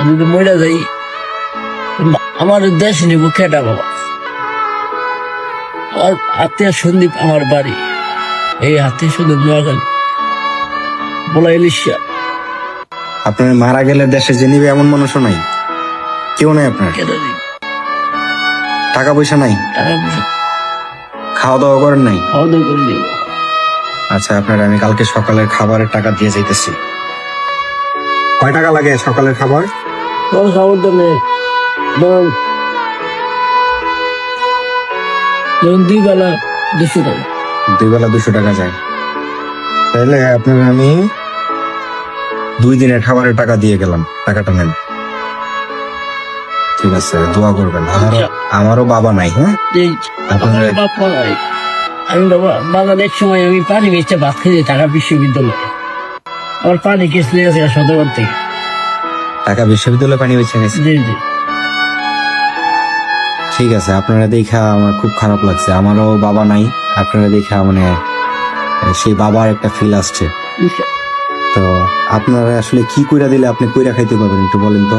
আমি যদি মরে যাই, আমার দেশ নিব কেটা বাবা? আর আত্মীয় সন্দীপ আমার বাড়ি, এই আত্মীয় সন্দীপ নোয়াখালী বলা ইলিশা। আপনার মারা গেলে দেশে যে নিবে এমন মানুষও নাই, কেউ নাই আপনার? কেটে দিই টাকা পয়সা নাই? টাকা পয়সা খাওয়া দাওয়া করেন নাই? খাওয়া দাওয়া করে দিব। আচ্ছা, আপনার আমি কালকে সকালের খাবারের টাকা দিয়ে যাইতেছি। কয় টাকা লাগে সকালের খাবার? তোর খাবার তো নেই, ধরুন 2 বেলা 200 টাকা। 2 বেলা 200 টাকা যায়, তাহলে আপনার আমি 2 দিনের খাবারের টাকা দিয়ে গেলাম, টাকাটা নেন। ঠিক আছে, দোয়া করবেন। আমারও বাবা নাই। হ্যাঁ, এই আমার বাপ মা নাই। আমি বাবা বাজার এক সময় আমি পানি বেচে ভাত খেয়ে টাকা বিশ্ববিদ্যালয়ে, আমার পানি কেস লেগে গেছে শতবার থেকে। টাকা বিশ্ববিদ্যালয়ে পানি বেছে গেছে। জি জি। ঠিক আছে, আপনারা দেখা আমার খুব খারাপ লাগছে। আমারও বাবা নাই, আপনারা দেখা মানে সেই বাবার একটা ফিল আসছে। তো আপনারা আসলে কি কইরা দিলে আপনি কইরা খাইতে পারবেন একটু বলেন তো?